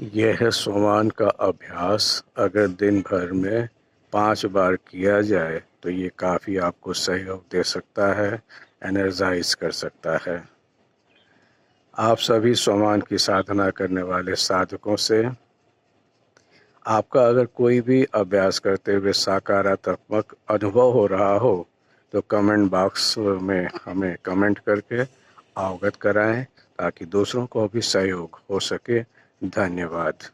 यह है सोमान का अभ्यास। अगर दिन भर में 5 बार किया जाए तो ये काफ़ी आपको सहयोग दे सकता है, एनर्जाइज कर सकता है। आप सभी सोमान की साधना करने वाले साधकों से आपका अगर कोई भी अभ्यास करते हुए सकारात्मक अनुभव हो रहा हो तो कमेंट बॉक्स में हमें कमेंट करके अवगत कराएं ताकि दूसरों को भी सहयोग हो सके। धन्यवाद।